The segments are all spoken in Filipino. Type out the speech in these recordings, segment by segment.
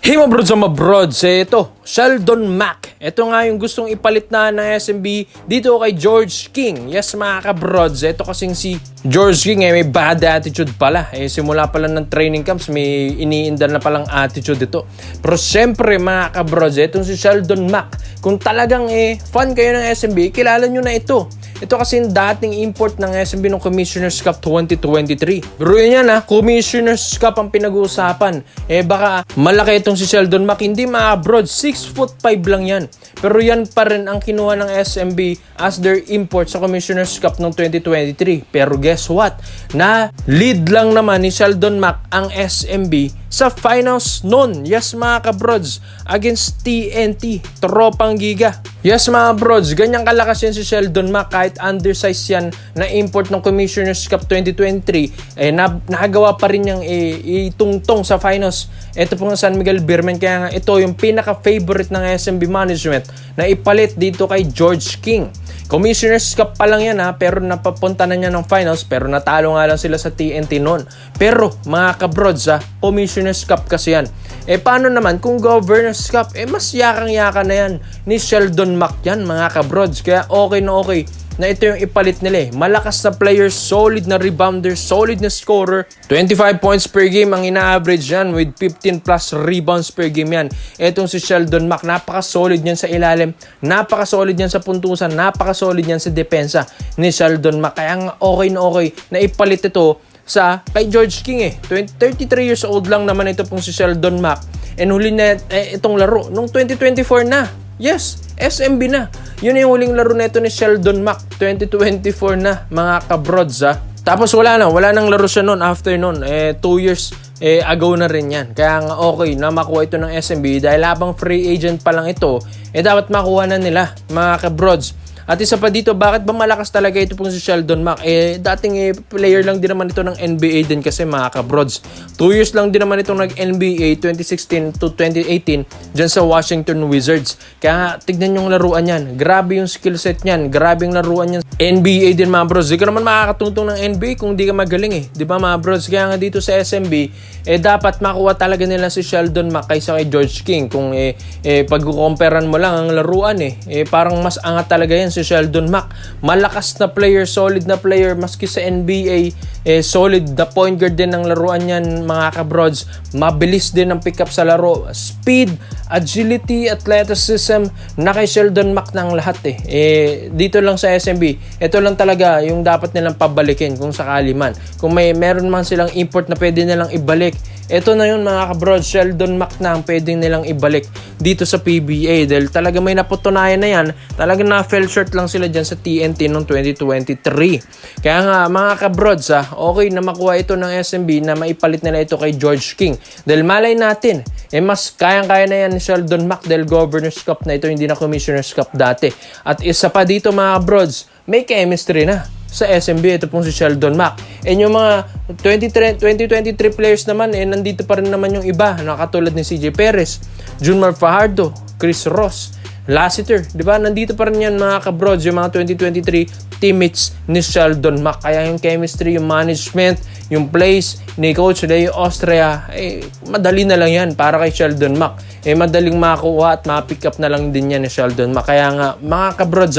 Hey mga brods, ito, Sheldon Mac. Ito nga yung gustong ipalit na ng SMB dito kay George King. Yes mga kabrods, ito kasing si George King may bad attitude pala. Simula pala ng training camps, may iniindan na palang attitude ito. Pero syempre mga kabrods, itong si Sheldon Mac, kung talagang fan kayo ng SMB, kilala nyo na ito. Ito kasi yung dating import ng SMB ng Commissioner's Cup 2023. Pero yun yan Commissioner's Cup ang pinag-uusapan. Baka malaki itong si Sheldon Mac, hindi mga broad, 6'5" lang yan. Pero yan pa rin ang kinuha ng SMB as their import sa Commissioner's Cup ng 2023. Pero guess what? Na lead lang naman ni Sheldon Mac ang SMB sa finals noon. Yes mga kabrods, against TNT, tropang giga. Yes mga brods, ganyang kalakas yan si Sheldon Mac kahit undersized yan na import ng Commissioner's Cup 2023. Nakagawa pa rin niyang itungtong sa finals. Ito pong San Miguel Beermen, kaya nga ito yung pinaka-favorite ng SMB management na ipalit dito kay George King. Commissioner's Cup pa lang yan pero napapunta na niya ng finals, pero natalo nga lang sila sa TNT noon. Pero mga kabrods Commissioner's Cup kasi yan. Paano naman kung Governor's Cup? Mas yakang-yaka na yan ni Sheldon Mac yan mga kabrods. Kaya okay na ito yung ipalit nila. Malakas na player, solid na rebounder, solid na scorer. 25 points per game ang ina-average yan with 15 plus rebounds per game yan. Itong si Sheldon Mac, napaka-solid yan sa ilalim, napaka-solid yan sa puntusan, napaka-solid yan sa depensa ni Sheldon Mac. Kaya nga okay na ipalit ito sa kay George King 33 years old lang naman ito pong si Sheldon Mac. And huli na itong laro nung 2024 na. Yes, SMB na. Yun yung huling laro na ito ni Sheldon Mac. 2024 na, mga kabrods Tapos wala nang laro siya noon after noon. 2 years ago na rin yan. Kaya nga okay na makuha ito ng SMB dahil habang free agent pa lang ito, dapat makuha na nila, mga kabrods. At isa pa dito, bakit ba malakas talaga ito pong si Sheldon Mac? Dating player lang din naman ito ng NBA din kasi mga kabrods. 2 years lang din naman itong nag-NBA 2016 to 2018 dyan sa Washington Wizards. Kaya nga, tignan yung laruan yan. Grabe yung skill set niyan. Grabe yung laruan niyan. NBA din mga bros. Di ka naman makakatungtong ng NBA kung di ka magaling Di ba mga bros? Kaya nga dito sa SMB, dapat makuha talaga nila si Sheldon Mac kaysa kay George King. Kung pag-comparean mo lang ang laruan parang mas angat talaga yan si Sheldon Mac. Malakas na player, solid na player, maski sa NBA, solid na point guard din ang laruan yan mga kabrods. Mabilis din ang pick up sa laro. Speed, agility, athleticism, na kay Sheldon Mac ng lahat dito lang sa SMB. Ito lang talaga yung dapat nilang pabalikin kung sakali man. Kung meron man silang import na pwede nilang ibalik, ito na yun mga kabrods. Sheldon Mac na ang pwede nilang ibalik dito sa PBA dahil talaga may naputunayan na yan. Talaga na-fell short lang sila dyan sa TNT noong 2023. Kaya nga mga kabrods okay na makuha ito ng SMB na maipalit nila ito kay George King. Dahil malay natin, mas kayang-kaya na yan ni Sheldon Mac dahil Governor's Cup na ito, hindi na Commissioner's Cup dati. At isa pa dito mga kabrods, may chemistry na sa SMB ito pong si Sheldon Mac. Yung mga 2023 players naman nandito pa rin naman yung iba katulad ni CJ Perez, Junmar Fajardo, Chris Ross, Lassiter, di ba? Nandito pa rin yan mga kabrods, yung mga 2023 teammates ni Sheldon Mac. Kaya yung chemistry, yung management, yung plays ni Coach Leo Austria, madali na lang yan para kay Sheldon Mac. Madaling makuha at ma-pick up na lang din yan ni Sheldon Mac. Kaya nga mga kabrods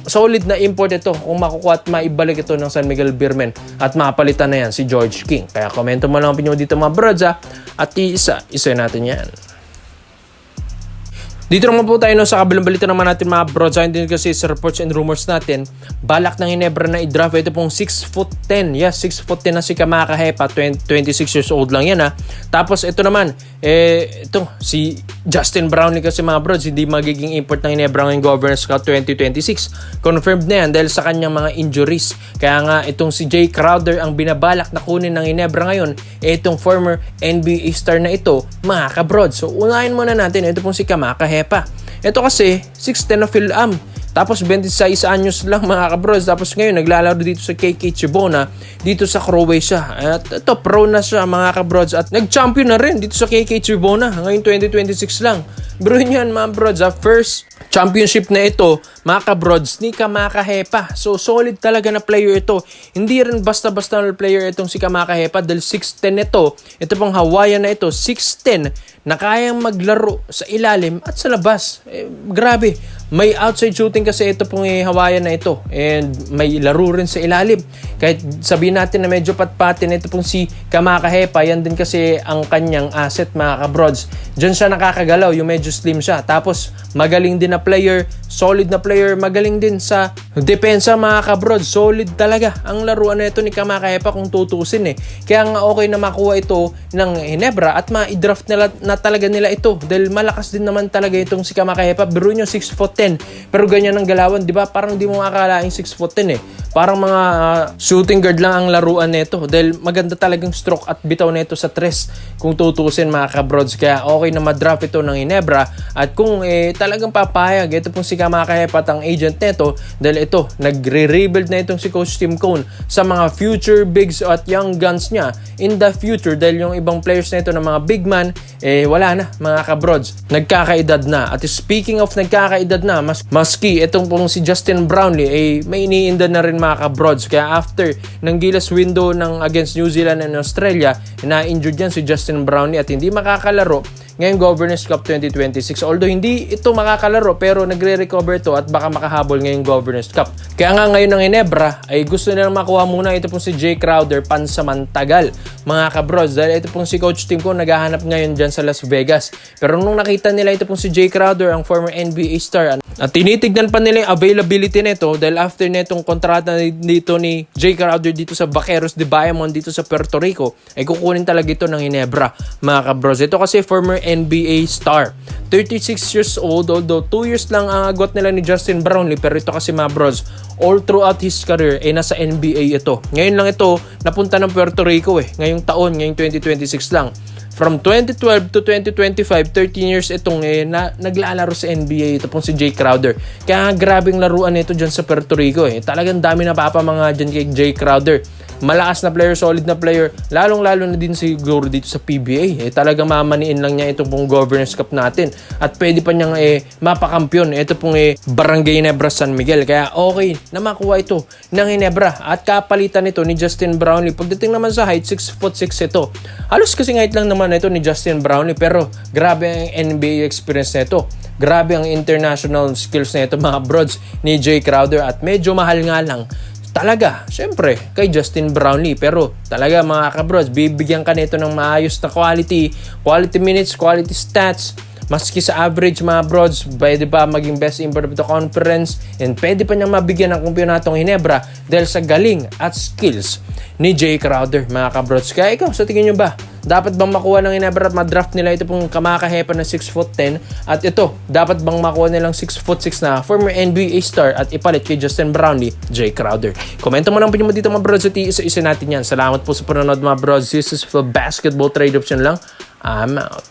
solid na import ito kung makukuha at maibalik ito ng San Miguel Beermen at mapalitan na yan si George King. Kaya komento mo lang ang opinion dito mga brods at isa natin yan. Dito naman po tayo sa kabilang balita naman natin mga brods. Hindi kasi sa reports and rumors natin, balak ng Ginebra na i-draft ito pong 6'10". Yes, 6'10" na si Kamaka Hepa, 26 years old lang yan Tapos ito naman, ito si Justin Brownlee kasi mga brods, hindi magiging import ng Ginebra ngayong Governor's Cup 2026. Confirmed na yan dahil sa kanyang mga injuries. Kaya nga itong si Jay Crowder ang binabalak na kunin ng Ginebra ngayon, itong former NBA star na ito mga kabrods. So unahin muna natin, ito pong si Kamaka Hepa. Ito kasi 6'10" na Phil-Am. Tapos 26 anyos lang mga kabrods. Tapos ngayon naglalaro dito sa KK Cibona dito sa Croatia. At ito, pro na siya mga kabrods. At nag-champion na rin dito sa KK Cibona. Ngayon 2026 lang. Bro yan mga brods, first championship na ito mga kabrods ni Kamaka Hepa. So solid talaga na player ito. Hindi rin basta-basta na player itong si Kamaka Hepa dahil 6'10 ito. Ito pang Hawaiian na ito, 6'10 na kayang maglaro sa ilalim at sa labas. Grabe. May outside shooting kasi ito pong Hawaiian na ito. And may laro rin sa ilalim. Kahit sabihin natin na medyo patpatin ito pong si Kamaka Hepa, yan din kasi ang kanyang asset mga kabrods. Diyan siya nakakagalaw, yung medyo slim siya. Tapos magaling din na player, solid na player, magaling din sa depensa mga kabrods. Solid talaga ang laruan na ito ni Kamaka Hepa kung tutusin eh. Kaya nga okay na makuha ito ng Ginebra at ma-draft na talaga nila ito. Dahil malakas din naman talaga itong si Kamaka Hepa. Biro nyo 6'10". Pero ganyan ang galawan, di ba? Parang di mo akalaing 6'10" eh. Parang mga shooting guard lang ang laruan nito. Dahil maganda talagang stroke at bitaw nito sa tres kung tutusin mga kabrods. Kaya okay na ma-draft ito ng Ginebra. At kung talagang papayag, ito pong si Kamaka Hepa at ang agent nito. Dahil ito, nagre-rebuild na itong si Coach Tim Cone sa mga future bigs at young guns niya in the future. Dahil yung ibang players na ito na mga big man, wala na mga kabrods. Nagkakaedad na. At speaking of nagkakaedad na, maski itong pong si Justin Brownlee, may iniinda na rin mga kabrods. Kaya after ng gilas window ng against New Zealand and Australia, na-injured yan si Justin Brownlee at hindi makakalaro ngayong Governors Cup 2026. Although hindi ito makakalaro pero nagre-recover to at baka makahabol ngayong Governors Cup. Kaya nga ngayon ng Ginebra ay gusto nilang makuha muna ito pong si Jay Crowder pansamantagal mga kabrods. Dahil ito pong si Coach Tim Cone naghahanap ngayon dyan sa Las Vegas. Pero nung nakita nila ito pong si Jay Crowder, ang former NBA star, at tinitignan pa nila yung availability nito dahil after netong kontrata dito ni Jay Crowder dito sa Vaqueros de Bayamon dito sa Puerto Rico ay kukunin talaga ito ng Ginebra mga kabrods. Ito kasi former NBA star, 36 years old, although 2 years lang ang agot nila ni Justin Brownlee. Pero ito kasi mga bros, all throughout his career nasa NBA ito. Ngayon lang ito napunta ng Puerto Rico ngayong taon, ngayong 2026 lang. From 2012 to 2025, 13 years itong naglalaro sa NBA. Ito pong si Jay Crowder. Kaya grabing laruan nito dyan sa Puerto Rico Talagang dami na papamanga dyan kay Jay Crowder. Malakas na player, solid na player, lalong-lalo na din siguro dito sa PBA. Talagang mamaniin lang niya itong pong Governors Cup natin. At pwede pa niyang mapakampyon. Ito pong Barangay Ginebra San Miguel. Kaya okay na makuha ito ng Ginebra. At kapalitan ito ni Justin Brownlee. Pagdating naman sa height, 6'6" ito. Halos kasing height lang naman ito ni Justin Brownlee. Pero grabe ang NBA experience na ito. Grabe ang international skills na ito mga brods ni Jay Crowder. At medyo mahal nga lang talaga, syempre, kay Justin Brownlee. Pero talaga mga kabrods, bibigyan ka nito ng maayos na quality minutes, quality stats. Maski sa average mga brods, pwede pa maging best improve of the conference and pwede pa niyang mabigyan ng kumpyonatong Ginebra dahil sa galing at skills ni Jay Crowder mga kabrods. Kaya ikaw, sa tingin nyo ba, dapat bang makuha ng Ginebra at madraft nila ito pong Kamaka Hepa na 6'10"? At ito, dapat bang makuha nilang 6'6" na former NBA star at ipalit kay Justin Brownlee, Jay Crowder? Komento mo lang po nyo dito mga brods at isa-isa natin yan. Salamat po sa panonood mga brods. This is for Basketball Trade Option lang. I'm out.